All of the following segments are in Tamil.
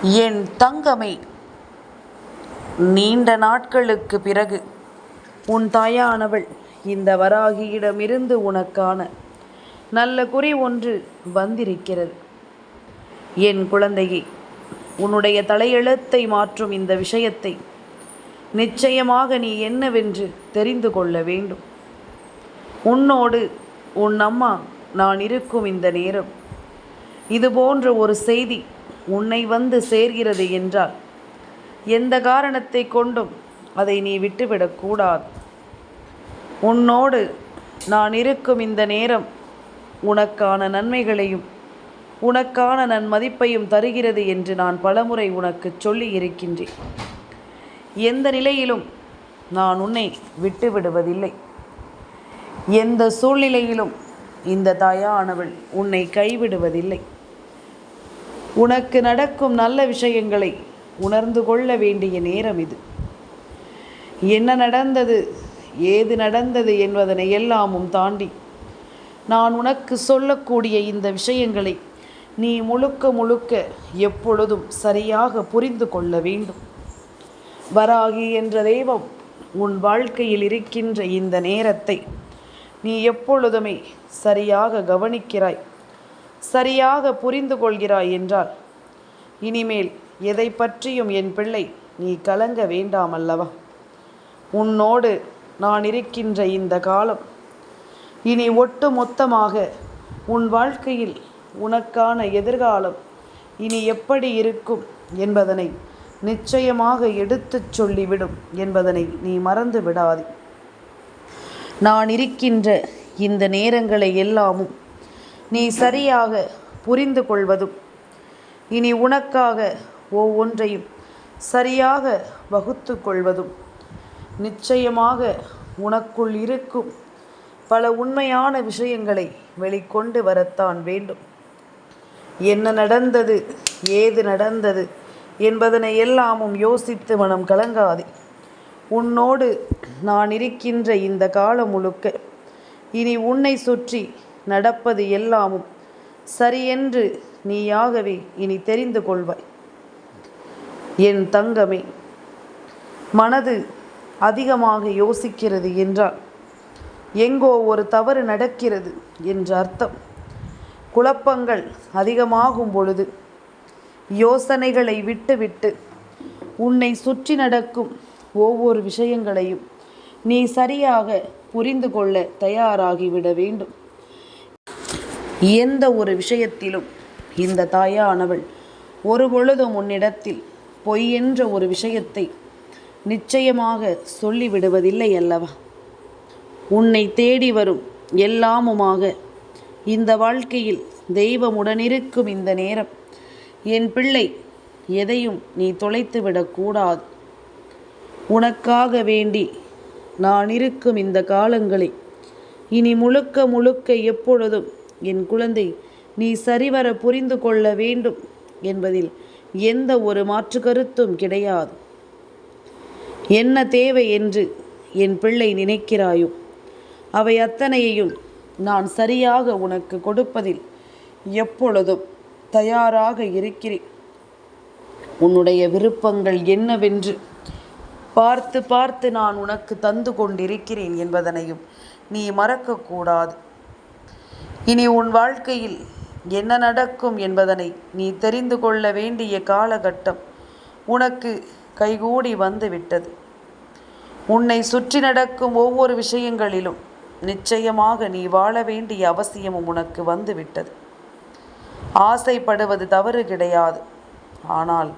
என் தங்கமே, நீண்ட நாட்களுக்கு பிறகு உன் தாயானவள் இந்த வராகியிடமிருந்து உனக்கான நல்ல குறி ஒன்று வந்திருக்கிறது. என் குழந்தையே, உன்னுடைய தலையெழுத்தை மாற்றும் இந்த விஷயத்தை நிச்சயமாக நீ என்னவென்று தெரிந்து கொள்ள வேண்டும். உன்னோடு உன் அம்மா நான் இருக்கும் இந்த நேரம் இதுபோன்ற ஒரு செய்தி உன்னை வந்து சேர்கிறது என்றால் எந்த காரணத்தை கொண்டும் அதை நீ விட்டுவிடக்கூடாது. உன்னோடு நான் இருக்கும் இந்த நேரம் உனக்கான நன்மைகளையும் உனக்கான நன்மதிப்பையும் தருகிறது என்று நான் பலமுறை உனக்கு சொல்லி இருக்கின்றேன். எந்த நிலையிலும் நான் உன்னை விட்டுவிடுவதில்லை. எந்த சூழ்நிலையிலும் இந்த தாயானவள் உன்னை கைவிடுவதில்லை. உனக்கு நடக்கும் நல்ல விஷயங்களை உணர்ந்து கொள்ள வேண்டிய நேரம் இது. என்ன நடந்தது, ஏது நடந்தது என்பதனை எல்லாமும் தாண்டி நான் உனக்கு சொல்லக்கூடிய இந்த விஷயங்களை நீ முழுக்க முழுக்க எப்பொழுதும் சரியாக புரிந்து கொள்ள வேண்டும். வராகி என்ற தெய்வம் உன் வாழ்க்கையில் இருக்கின்ற இந்த நேரத்தை நீ எப்பொழுதுமே சரியாக கவனிக்கிறாய், சரியாக புரிந்து கொள்கிறாய் என்றால் இனிமேல் எதை பற்றியும் என் பிள்ளை நீ கலங்க வேண்டாம் அல்லவா? உன்னோடு நான் இருக்கின்ற இந்த காலம் இனி ஒட்டு மொத்தமாக உன் வாழ்க்கையில் உனக்கான எதிர்காலம் இனி எப்படி இருக்கும் என்பதனை நிச்சயமாக எடுத்துச் சொல்லிவிடும் என்பதனை நீ மறந்து விடாதே. நான் இருக்கின்ற இந்த நேரங்களை எல்லாமும் நீ சரியாக புரிந்து கொள்வதும் இனி உனக்காக ஒவ்வொன்றையும் சரியாக வகுத்து கொள்வதும் நிச்சயமாக உனக்குள் இருக்கும் பல உண்மையான விஷயங்களை வெளிக்கொண்டு வரத்தான் வேண்டும். என்ன நடந்தது, ஏது நடந்தது என்பதனை எல்லாமும் யோசித்து மனம் கலங்காதே. உன்னோடு நான் இருக்கின்ற இந்த காலம் முழுக்க இனி உன்னை சுற்றி நடப்பது எல்லாமும் சரியென்று நீயாகவே இனி தெரிந்து கொள்வாய். என் தங்கமே, மனது அதிகமாக யோசிக்கிறது என்றால் எங்கோ ஒரு தவறு நடக்கிறது என்ற அர்த்தம். குழப்பங்கள் அதிகமாகும் பொழுது யோசனைகளை விட்டுவிட்டு உன்னை சுற்றி நடக்கும் ஒவ்வொரு விஷயங்களையும் நீ சரியாக புரிந்து கொள்ள தயாராகிவிட வேண்டும். எந்த ஒரு விஷயத்திலும் இந்த தாயானவள் ஒரு பொழுதும் உன்னிடத்தில் பொய் என்ற ஒரு விஷயத்தை நிச்சயமாக சொல்லிவிடுவதில்லை அல்லவா? உன்னை தேடி வரும் எல்லாமுமாக இந்த வாழ்க்கையில் தெய்வமுடனிருக்கும் இந்த நேரம் என் பிள்ளை எதையும் நீ தொலைத்து விடக்கூடாது. உனக்காக வேண்டி நான் இருக்கும் இந்த காலங்களை இனி முழுக்க முழுக்க எப்பொழுதும் என் குழந்தை நீ சரிவர புரிந்து கொள்ள வேண்டும் என்பதில் எந்த ஒரு மாற்று கருத்தும் கிடையாது. என்ன தேவை என்று என் பிள்ளை நினைக்கிறாயோ அவை அத்தனையையும் நான் சரியாக உனக்கு கொடுப்பதில் எப்பொழுதும் தயாராக இருக்கிறேன். உன்னுடைய விருப்பங்கள் என்னவென்று பார்த்து பார்த்து நான் உனக்கு தந்து கொண்டிருக்கிறேன் என்பதனையும் நீ மறக்கக்கூடாது. இனி உன் வாழ்க்கையில் என்ன நடக்கும் என்பதனை நீ தெரிந்து கொள்ள வேண்டிய காலகட்டம் உனக்கு கைகூடி வந்துவிட்டது. உன்னை சுற்றி நடக்கும் ஒவ்வொரு விஷயங்களிலும் நிச்சயமாக நீ வாழ வேண்டிய அவசியமும் உனக்கு வந்துவிட்டது. ஆசைப்படுவது தவறு கிடையாது, ஆனால்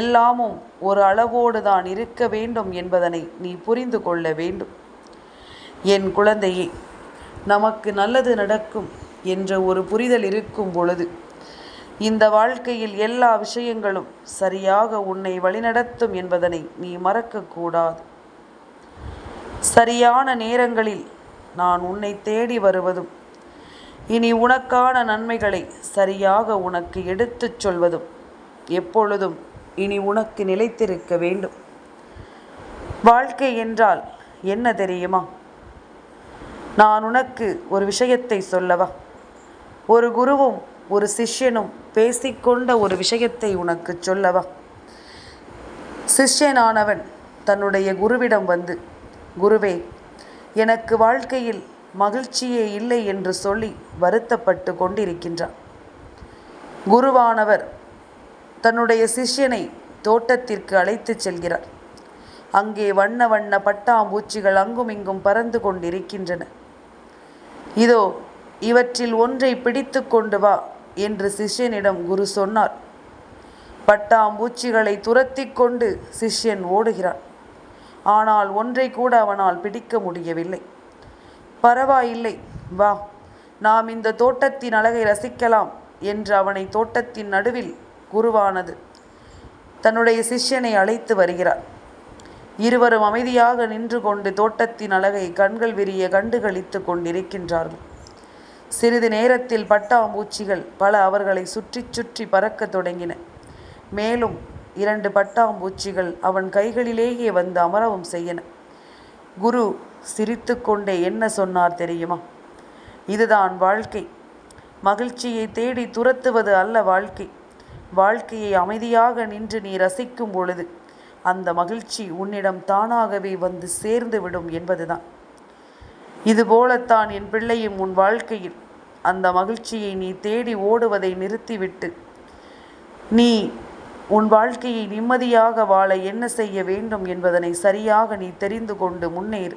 எல்லாமும் ஒரு அளவோடு தான் இருக்க வேண்டும் என்பதனை நீ புரிந்து கொள்ள வேண்டும். என் குழந்தையே, நமக்கு நல்லது நடக்கும் என்ற ஒரு புரிதல் இருக்கும் பொழுது இந்த வாழ்க்கையில் எல்லா விஷயங்களும் சரியாக உன்னை வழிநடத்தும் என்பதனை நீ மறக்கக்கூடாது. சரியான நேரங்களில் நான் உன்னை தேடி வருவதும் இனி உனக்கான நன்மைகளை சரியாக உனக்கு எடுத்துச் சொல்வதும் எப்பொழுதும் இனி உனக்கு நிலைத்திருக்க வேண்டும். வாழ்க்கை என்றால் என்ன தெரியுமா? நான் உனக்கு ஒரு விஷயத்தை சொல்லவா? ஒரு குருவும் ஒரு சிஷ்யனும் பேசிக்கொண்ட ஒரு விஷயத்தை உனக்கு சொல்லவா? சிஷ்யனானவன் தன்னுடைய குருவிடம் வந்து, குருவே, எனக்கு வாழ்க்கையில் மகிழ்ச்சியே இல்லை என்று சொல்லி வருத்தப்பட்டு கொண்டிருக்கின்றான். குருவானவர் தன்னுடைய சிஷ்யனை தோட்டத்திற்கு அழைத்துச் செல்கிறார். அங்கே வண்ண வண்ண பட்டாம்பூச்சிகள் அங்குமிங்கும் பறந்து கொண்டிருக்கின்றன. இதோ இவற்றில் ஒன்றை பிடித்து கொண்டு வா என்று சிஷ்யனிடம் குரு சொன்னார். பட்டாம்பூச்சிகளை துரத்தி கொண்டு சிஷ்யன் ஓடுகிறான். ஆனால் ஒன்றை கூட அவனால் பிடிக்க முடியவில்லை. பரவாயில்லை, வா, நாம் இந்த தோட்டத்தின் அழகை ரசிக்கலாம் என்று அவனை தோட்டத்தின் நடுவில் குருவானது தன்னுடைய சிஷ்யனை அழைத்து வருகிறார். இருவரும் அமைதியாக நின்று கொண்டு தோட்டத்தின் அழகை கண்கள் விரிய கண்டுகளித்து கொண்டிருக்கின்றார்கள். சிறிது நேரத்தில் பட்டாம்பூச்சிகள் பல அவர்களை சுற்றி சுற்றி பறக்க தொடங்கின. மேலும் 2 பட்டாம்பூச்சிகள் அவன் கைகளிலேயே வந்து அமரவும் செய்யன. குரு சிரித்து கொண்டே என்ன சொன்னார் தெரியுமா? இதுதான் வாழ்க்கை. மகிழ்ச்சியை தேடி துரத்துவது அல்ல வாழ்க்கை. வாழ்க்கையை அமைதியாக நின்று நீ ரசிக்கும் பொழுது அந்த மகிழ்ச்சி உன்னிடம் தானாகவே வந்து சேர்ந்து விடும் என்பதுதான். இதுபோலத்தான் என் பிள்ளையும் உன் வாழ்க்கையில் அந்த மகிழ்ச்சியை நீ தேடி ஓடுவதை நிறுத்திவிட்டு நீ உன் வாழ்க்கையை நிம்மதியாக வாழ என்ன செய்ய வேண்டும் என்பதனை சரியாக நீ தெரிந்து கொண்டு முன்னேறு.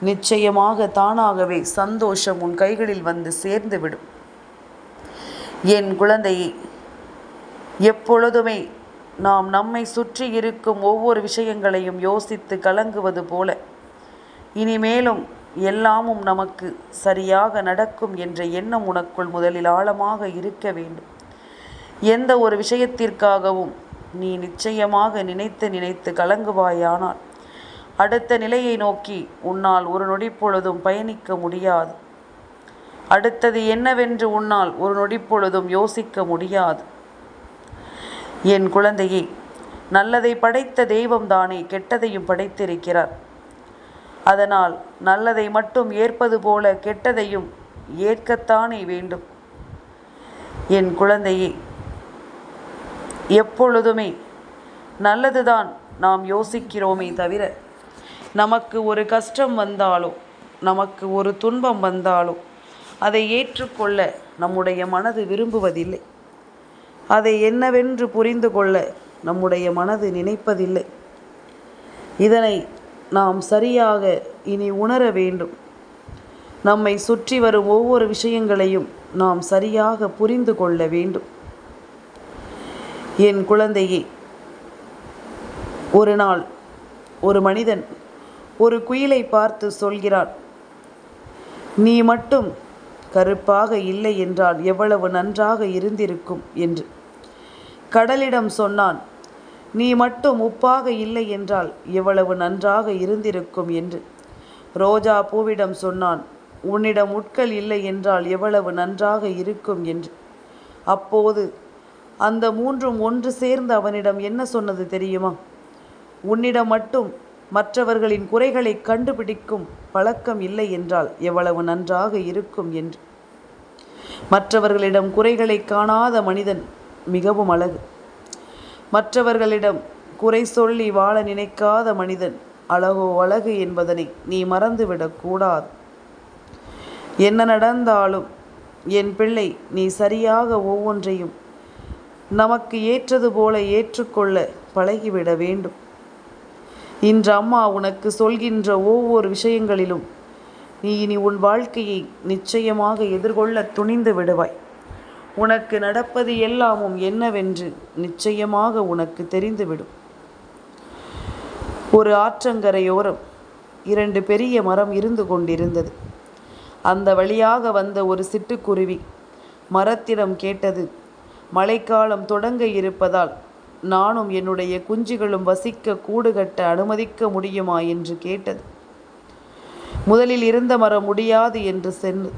நிச்சயமாக தானாகவே சந்தோஷம் உன் கைகளில் வந்து சேர்ந்துவிடும். என் குழந்தையே, எப்பொழுதுமே நாம் நம்மை சுற்றி இருக்கும் ஒவ்வொரு விஷயங்களையும் யோசித்து கலங்குவது போல இனிமேலும் எல்லாமும் நமக்கு சரியாக நடக்கும் என்ற எண்ணம் உனக்குள் முதலில் ஆழமாக இருக்க வேண்டும். எந்த ஒரு விஷயத்திற்காகவும் நீ நிச்சயமாக நினைத்து கலங்குவாயானால் அடுத்த நிலையை நோக்கி உன்னால் ஒரு நொடி பொழுதும் பயணிக்க முடியாது. அடுத்தது என்னவென்று உன்னால் ஒரு நொடி பொழுதும் யோசிக்க முடியாது. என் குழந்தையே, நல்லதை படைத்த தெய்வம்தானே கெட்டதையும் படைத்திருக்கிறார். அதனால் நல்லதை மட்டும் ஏற்பது போல கெட்டதையும் ஏற்கத்தானே வேண்டும். என் குழந்தையே, எப்பொழுதுமே நல்லதுதான் நாம் யோசிக்கிறோமே தவிர நமக்கு ஒரு கஷ்டம் வந்தாலோ நமக்கு ஒரு துன்பம் வந்தாலோ அதை ஏற்றுக்கொள்ள நம்முடைய மனது விரும்புவதில்லை. அதை என்னவென்று புரிந்து கொள்ள நம்முடைய மனது நினைப்பதில்லை. இதனை நாம் சரியாக இனி உணர வேண்டும். நம்மை சுற்றி வரும் ஒவ்வொரு விஷயங்களையும் நாம் சரியாக புரிந்து கொள்ள வேண்டும். என் குழந்தையே, ஒரு நாள் ஒரு மனிதன் ஒரு குயிலை பார்த்து சொல்கிறான், நீ மட்டும் கருப்பாக இல்லை என்றால் எவ்வளவு நன்றாக இருந்திருக்கும் என்று. கடலிடம் சொன்னான், நீ மட்டும் உப்பாக இல்லை என்றால் எவ்வளவு நன்றாக இருந்திருக்கும் என்று. ரோஜா பூவிடம் சொன்னான், உன்னிடம் முட்கள் இல்லை என்றால் எவ்வளவு நன்றாக இருக்கும் என்று. அப்போது அந்த மூன்றும் ஒன்று சேர்ந்து அவனிடம் என்ன சொன்னது தெரியுமா? உன்னிடம் மட்டும் மற்றவர்களின் குறைகளை கண்டுபிடிக்கும் பழக்கம் இல்லை என்றால் எவ்வளவு நன்றாக இருக்கும் என்று. மற்றவர்களிடம் குறைகளை காணாத மனிதன் மிகவும் அழகு. மற்றவர்களிடம் குறை சொல்லி வாழ நினைக்காத மனிதன் அழகோ அழகு என்பதனை நீ மறந்துவிடக்கூடாது. என்ன நடந்தாலும் என் பிள்ளை, நீ சரியாக ஒவ்வொன்றையும் நமக்கு ஏற்றது போல ஏற்றுக்கொள்ள பழகிவிட வேண்டும். இன்று அம்மா உனக்கு சொல்கின்ற ஒவ்வொரு விஷயங்களிலும் நீ இனி உன் வாழ்க்கையை நிச்சயமாக எதிர்கொள்ள துணிந்து விடுவாய். உனக்கு நடப்பது எல்லாமும் என்னவென்று நிச்சயமாக உனக்கு தெரிந்துவிடும். ஒரு ஆற்றங்கரையோரம் 2 பெரிய மரம் இருந்து கொண்டிருந்தது. அந்த வழியாக வந்த ஒரு சிட்டுக்குருவி மரத்திடம் கேட்டது, மழைக்காலம் தொடங்க இருப்பதால் நானும் என்னுடைய குஞ்சுகளும் வசிக்க கூடு கட்ட அனுமதிக்க முடியுமா என்று கேட்டது. முதலில் இருந்த மரம் முடியாது என்று சென்று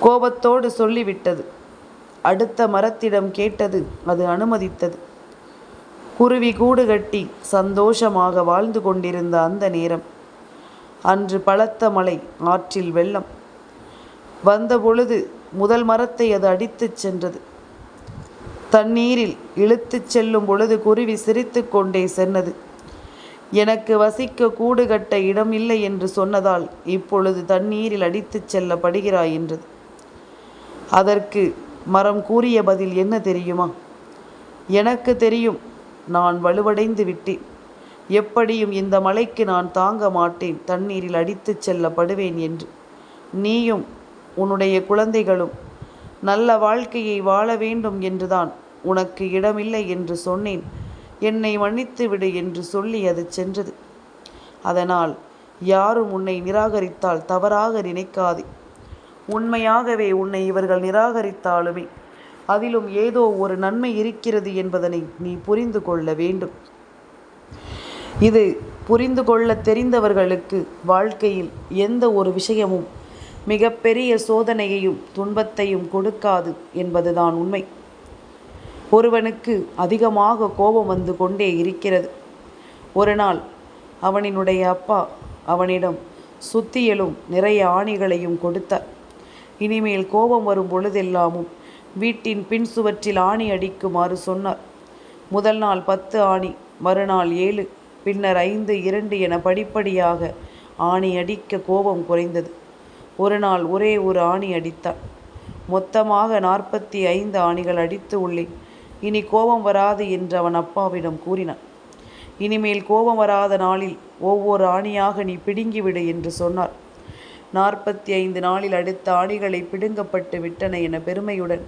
கோபத்தோடு சொல்லிவிட்டது. அடுத்த மரத்திடம் கேட்டது, அது அனுமதித்தது. குருவி கூடு கட்டி சந்தோஷமாக வாழ்ந்து கொண்டிருந்த அந்த நேரம் அன்று பலத்த மழை, ஆற்றில் வெள்ளம் வந்தபொழுது முதல் மரத்தை அது அடித்துச் சென்றது. தண்ணீரில் இழுத்துச் செல்லும் பொழுது குருவி சிரித்து கொண்டே சென்றது. எனக்கு வசிக்க கூடு கட்ட இடம் இல்லை என்று சொன்னதால் இப்பொழுது தண்ணீரில் அடித்துச் செல்லப்படுகிறாய் என்றது. அதற்கு மரம் கூறிய பதில் என்ன தெரியுமா? எனக்கு தெரியும், நான் வலுவடைந்து விட்டேன். எப்படியும் இந்த மலைக்கு நான் தாங்க மாட்டேன், தண்ணீரில் அடித்துச் செல்லப்படுவேன் என்று. நீயும் உன்னுடைய குழந்தைகளும் நல்ல வாழ்க்கையை வாழ வேண்டும் என்றுதான் உனக்கு இடமில்லை என்று சொன்னேன். என்னை மன்னித்து விடு என்று சொல்லி அது சென்றது. அதனால் யாரும் உன்னை நிராகரித்தால் தவறாக நினைக்காதே. உண்மையாகவே உன்னை இவர்கள் நிராகரித்தாலுமே அதிலும் ஏதோ ஒரு நன்மை இருக்கிறது என்பதனை நீ புரிந்து கொள்ள வேண்டும். இது புரிந்து கொள்ள தெரிந்தவர்களுக்கு வாழ்க்கையில் எந்த ஒரு விஷயமும் மிகப்பெரிய சோதனையையும் துன்பத்தையும் கொடுக்காது என்பதுதான் உண்மை. ஒருவனுக்கு அதிகமாக கோபம் வந்து கொண்டே இருக்கிறது. ஒரு நாள் அவனினுடைய அப்பா அவனிடம் சுத்தியலும் நிறைய ஆணிகளையும் கொடுத்தார். இனிமேல் கோபம் வரும் பொழுதெல்லாமும் வீட்டின் பின் சுவற்றில் ஆணி அடிக்குமாறு சொன்னார். முதல் நாள் 10 ஆணி, மறுநாள் 7, பின்னர் 5, 2 என படிப்படியாக ஆணி அடிக்க கோபம் குறைந்தது. ஒரு நாள் ஒரே ஒரு ஆணி அடித்தார். மொத்தமாக 45 ஆணிகள் அடித்து உள்ளேன். இனி கோபம் வராது என்று அவன் அப்பாவிடம் கூறினான். இனிமேல் கோபம் வராத நாளில் ஒவ்வொரு ஆணியாக நீ பிடுங்கிவிடு என்று சொன்னார். 45 நாளில் அடுத்த ஆணிகளை பிடுங்கப்பட்டு விட்டன என பெருமையுடன்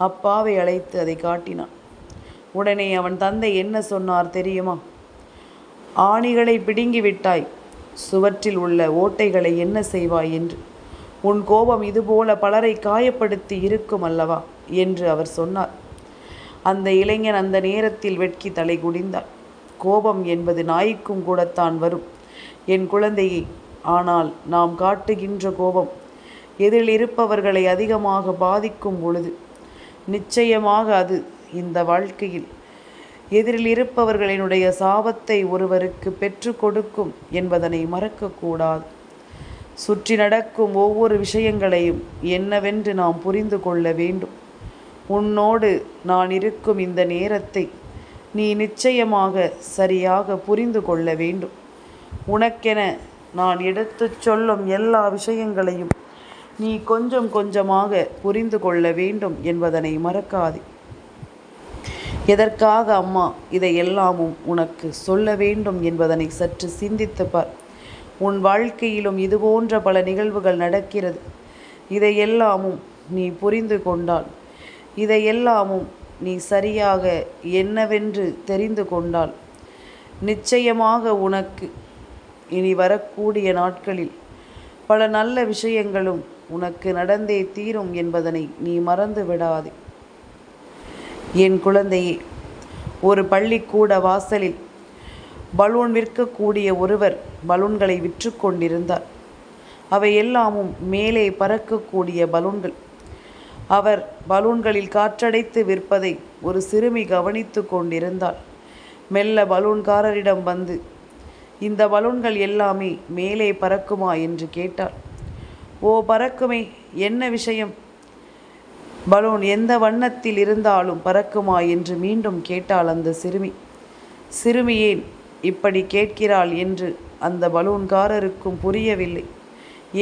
அப்பாவை அழைத்து அதை காட்டினான். உடனே அவன் தந்தை என்ன சொன்னார் தெரியுமா? ஆணிகளை பிடுங்கிவிட்டாய், சுவற்றில் உள்ள ஓட்டைகளை என்ன செய்வாய் என்று. உன் கோபம் இதுபோல பலரை காயப்படுத்தி இருக்கும் அல்லவா என்று அவர் சொன்னார். அந்த இளைஞன் அந்த நேரத்தில் வெட்கி தலை குனிந்தான். கோபம் என்பது நாய்க்கும் கூடத்தான் வரும் என் குழந்தையே. ஆனால் நாம் காட்டுகின்ற கோபம் எதிரில் இருப்பவர்களை அதிகமாக பாதிக்கும் பொழுது நிச்சயமாக அது இந்த வாழ்க்கையில் எதிரில் இருப்பவர்களினுடைய சாபத்தை ஒருவருக்கு பெற்று கொடுக்கும் என்பதனை மறக்கக்கூடாது. சுற்றி நடக்கும் ஒவ்வொரு விஷயங்களையும் என்னவென்று நாம் புரிந்து கொள்ள வேண்டும். உன்னோடு நான் இருக்கும் இந்த நேரத்தை நீ நிச்சயமாக சரியாக புரிந்து கொள்ள வேண்டும். உனக்கென நான் எடுத்துச் சொல்லும் எல்லா விஷயங்களையும் நீ கொஞ்சம் கொஞ்சமாக புரிந்து கொள்ள வேண்டும் என்பதனை மறக்காதே. எதற்காக அம்மா இதையெல்லாமும் உனக்கு சொல்ல வேண்டும் என்பதனை சற்று சிந்தித்து பார். உன் வாழ்க்கையிலும் இதுபோன்ற பல நிகழ்வுகள் நடக்கிறது. இதையெல்லாமும் நீ புரிந்து கொண்டால், இதையெல்லாமும் நீ சரியாக என்னவென்று தெரிந்து கொண்டால், நிச்சயமாக உனக்கு இனி வரக்கூடிய நாட்களில் பல நல்ல விஷயங்களும் உனக்கு நடந்தே தீரும் என்பதனை நீ மறந்து விடாதே. என் குழந்தையே, ஒரு பள்ளிக்கூட வாசலில் பலூன் விற்கக்கூடிய ஒருவர் பலூன்களை விற்று கொண்டிருந்தார். அவை எல்லாமும் மேலே பறக்கக்கூடிய பலூன்கள். அவர் பலூன்களில் காற்றடைத்து விற்பதை ஒரு சிறுமி கவனித்து கொண்டிருந்தாள். மெல்ல பலூன்காரரிடம் வந்து, இந்த பலூன்கள் எல்லாமே மேலே பறக்குமா என்று கேட்டாள். ஓ, பறக்குமே, என்ன விஷயம்? பலூன் எந்த வண்ணத்தில் இருந்தாலும் பறக்குமா என்று மீண்டும் கேட்டாள் அந்த சிறுமி. சிறுமி ஏன் இப்படி கேட்கிறாள் என்று அந்த பலூன்காரருக்கும் புரியவில்லை.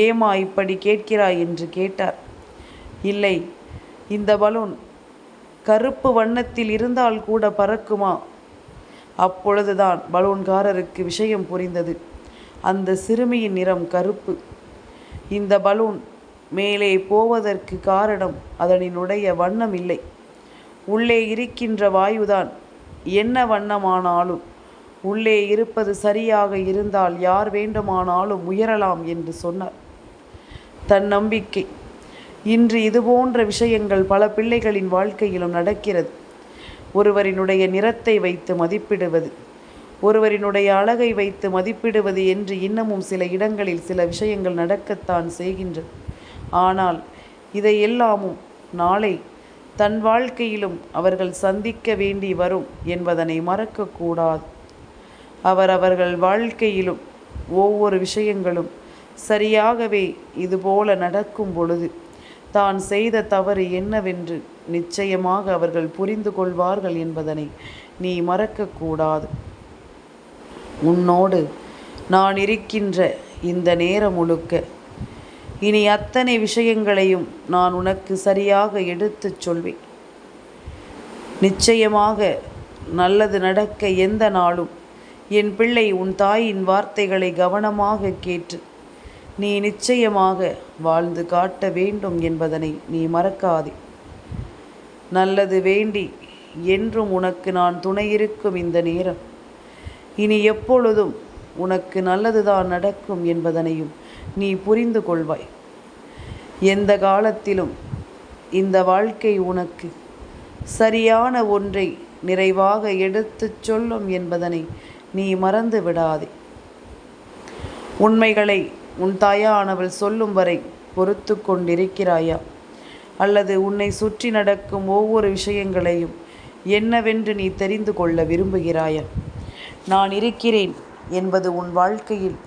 ஏமா இப்படி கேட்கிறாய் என்று கேட்டார். இல்லை, இந்த பலூன் கருப்பு வண்ணத்தில் இருந்தால் கூட பறக்குமா? அப்பொழுதுதான் பலூன்காரருக்கு விஷயம் புரிந்தது. அந்த சிறுமியின் நிறம் கருப்பு. இந்த பலூன் மேலே போவதற்கு காரணம் அதனினுடைய வண்ணம் இல்லை, உள்ளே இருக்கின்ற வாயுதான். என்ன வண்ணமானாலும் உள்ளே இருப்பது சரியாக இருந்தால் யார் வேண்டுமானாலும் உயரலாம் என்று சொன்னார். தன் நம்பிக்கை. இன்று இதுபோன்ற விஷயங்கள் பல பிள்ளைகளின் வாழ்க்கையிலும் நடக்கிறது. ஒருவரினுடைய நிறத்தை வைத்து மதிப்பிடுவது, ஒருவரினுடைய அழகை வைத்து மதிப்பிடுவது என்று இன்னமும் சில இடங்களில் சில விஷயங்கள் நடக்கத்தான் செய்கின்றது. ஆனால் இதையெல்லாமும் நாளை தன் வாழ்க்கையிலும் அவர்கள் சந்திக்க வேண்டி வரும் என்பதனை மறக்கக்கூடாது. அவர்கள் வாழ்க்கையிலும் ஒவ்வொரு விஷயங்களும் சரியாகவே இதுபோல நடக்கும் பொழுது தான் செய்த தவறு என்னவென்று நிச்சயமாக அவர்கள் புரிந்து கொள்வார்கள் என்பதனை நீ மறக்கக்கூடாது. உன்னோடு நான் இருக்கின்ற இந்த நேரம் முழுக்க இனி அத்தனை விஷயங்களையும் நான் உனக்கு சரியாக எடுத்துச் சொல்வேன். நிச்சயமாக நல்லது நடக்க எந்த நாளும் என் பிள்ளை உன் தாயின் வார்த்தைகளை கவனமாக கேட்டு நீ நிச்சயமாக வாழ்ந்து காட்ட வேண்டும் என்பதனை நீ மறக்காதே. நல்லது வேண்டி என்றும் உனக்கு நான் துணையிருக்கும் இந்த நேரம் இனி எப்பொழுதும் உனக்கு நல்லதுதான் நடக்கும் என்பதனையும் நீ புரிந்து கொள்வாய். எந்த காலத்திலும் இந்த வாழ்க்கை உனக்கு சரியான ஒன்றை நிறைவாக எடுத்துச் சொல்லும் என்பதனை நீ மறந்து விடாதே. உண்மைகளை உன் தாயானவள் சொல்லும் வரை பொறுத்து கொண்டிருக்கிறாயா? அல்லது உன்னை சுற்றி நடக்கும் ஒவ்வொரு விஷயங்களையும் என்னவென்று நீ தெரிந்து கொள்ள விரும்புகிறாயா? நான் இருக்கிறேன் என்பது உன் வாழ்க்கையில்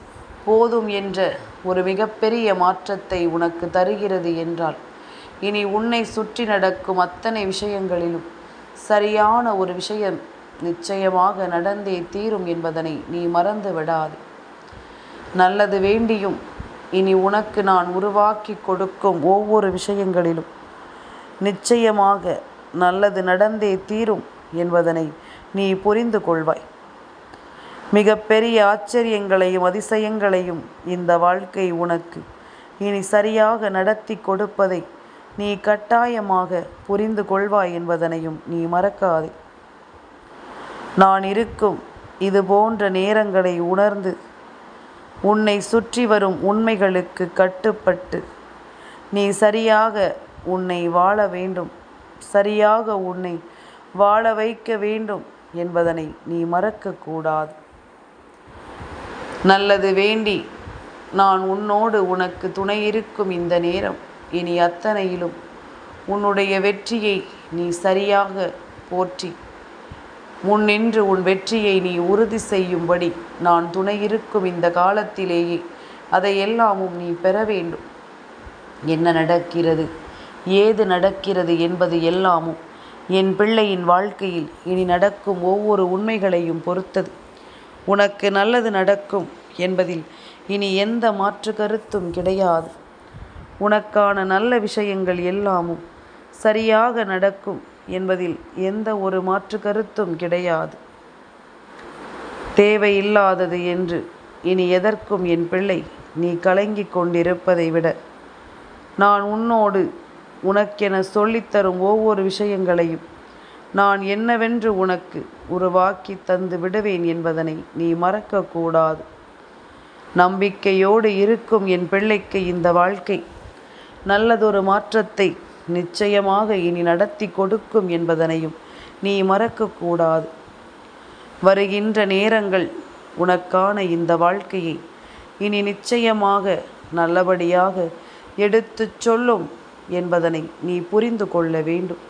போதும் என்ற ஒரு மிகப்பெரிய மாற்றத்தை உனக்கு தருகிறது என்றால் இனி உன்னை சுற்றி நடக்கும் அத்தனை விஷயங்களிலும் சரியான ஒரு விஷயம் நிச்சயமாக நடந்தே தீரும் என்பதனை நீ மறந்து விடாது. நல்லது வேண்டியும் இனி உனக்கு நான் உருவாக்கி கொடுக்கும் ஒவ்வொரு விஷயங்களிலும் நிச்சயமாக நல்லது நடந்தே தீரும் என்பதனை நீ புரிந்து கொள்வாய். மிக பெரிய ஆச்சரியங்களையும் அதிசயங்களையும் இந்த வாழ்க்கை உனக்கு இனி சரியாக நடத்தி கொடுப்பதை நீ கட்டாயமாக புரிந்து கொள்வாய் என்பதனையும் நீ மறக்காதே. நான் இருக்கும் இது போன்ற நேரங்களை உணர்ந்து உன்னை சுற்றி வரும் உண்மைகளுக்கு கட்டுப்பட்டு நீ சரியாக உன்னை வாழ வேண்டும், சரியாக உன்னை வாழ வைக்க வேண்டும் என்பதனை நீ மறக்கக்கூடாது. நல்லது வேண்டி நான் உன்னோடு உனக்கு துணையிருக்கும் இந்த நேரம் இனி அத்தனையிலும் உன்னுடைய வெற்றியை நீ சரியாக போற்றி முன்னின்று உன் வெற்றியை நீ உறுதி செய்யும்படி நான் துணையிருக்கும் இந்த காலத்திலேயே அதையெல்லாமும் நீ பெற வேண்டும். என்ன நடக்கிறது, ஏது நடக்கிறது என்பது எல்லாமும் என் பிள்ளையின் வாழ்க்கையில் இனி நடக்கும் ஒவ்வொரு உண்மைகளையும் பொறுத்தது. உனக்கு நல்லது நடக்கும் என்பதில் இனி எந்த மாற்று கருத்தும் கிடையாது. உனக்கான நல்ல விஷயங்கள் எல்லாமும் சரியாக நடக்கும் என்பதில் எந்த ஒரு மாற்று கருத்தும் கிடையாது. தேவையில்லாதது என்று இனி எதற்கும் என் பிள்ளை நீ கலங்கிக் கொண்டிருப்பதை விட நான் உன்னோடு உனக்கென சொல்லித்தரும் ஒவ்வொரு விஷயங்களையும் நான் என்னவென்று உனக்கு உருவாக்கி தந்து விடுவேன் என்பதனை நீ மறக்கக்கூடாது. நம்பிக்கையோடு இருக்கும் என் பிள்ளைக்கு இந்த வாழ்க்கை நல்லதொரு மாற்றத்தை நிச்சயமாக இனி நடத்தி கொடுக்கும் என்பதனையும் நீ மறக்கக்கூடாது. வருகின்ற நேரங்கள் உனக்கான இந்த வாழ்க்கையை இனி நிச்சயமாக நல்லபடியாக எடுத்துச் சொல்லும் என்பதனை நீ புரிந்து கொள்ள வேண்டும்.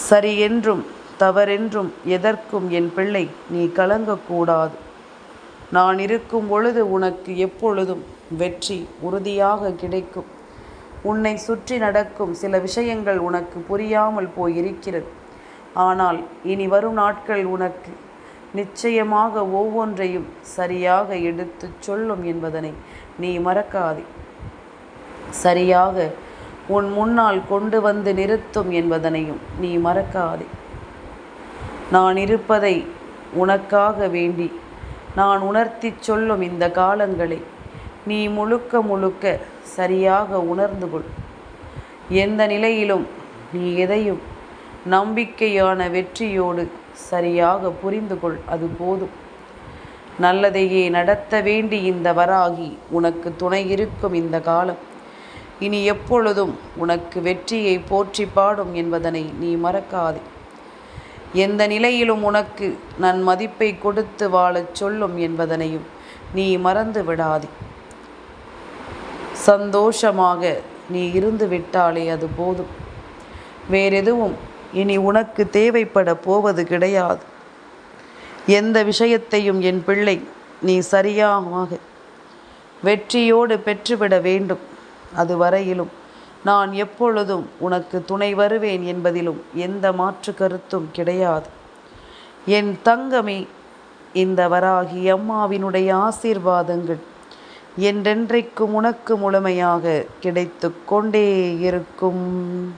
சரி என்றும் தவறென்றும் எதற்கும் என் பிள்ளை நீ கலங்கக்கூடாது. நான் இருக்கும் பொழுது உனக்கு எப்பொழுதும் வெற்றி உறுதியாக கிடைக்கும். உன்னை சுற்றி நடக்கும் சில விஷயங்கள் உனக்கு புரியாமல் போயிருக்கிறது. ஆனால் இனி வரும் நாட்கள் உனக்கு நிச்சயமாக ஒவ்வொன்றையும் சரியாக எடுத்துச் சொல்லும் என்பதனை நீ மறக்காதே. சரியாக உன் முன்னால் கொண்டு வந்து நிறுத்தும் என்பதனையும் நீ மறக்காதே. நான் இருப்பதை உனக்காக வேண்டி நான் உணர்த்தி சொல்லும் இந்த காலங்களை நீ முழுக்க முழுக்க சரியாக உணர்ந்து கொள். எந்த நிலையிலும் நீ எதையும் நம்பிக்கையான வெற்றியோடு சரியாக புரிந்து கொள், அது போதும். நல்லதையே நடத்த வேண்டி இந்த வராகி உனக்கு துணை இருக்கும் இந்த காலம் இனி எப்பொழுதும் உனக்கு வெற்றியை போற்றி பாடும் என்பதனை நீ மறக்காதே. எந்த நிலையிலும் உனக்கு நான் மதிப்பை கொடுத்து வாழச் சொல்லும் என்பதனையும் நீ மறந்து விடாதே. சந்தோஷமாக நீ இருந்து விட்டாலே அது போதும். வேறெதுவும் இனி உனக்கு தேவைப்பட போவது கிடையாது. எந்த விஷயத்தையும் என் பிள்ளை நீ சரியாக வெற்றியோடு பெற்றுவிட வேண்டும். அதுவரையிலும் நான் எப்பொழுதும் உனக்கு துணை வருவேன் என்பதிலும் எந்த மாற்று கருத்தும் கிடையாது. என் தங்கமே, இந்த வராகி அம்மாவினுடைய ஆசீர்வாதங்கள் என்றென்றைக்கும் உனக்கு முழுமையாக கிடைத்து கொண்டே இருக்கும்.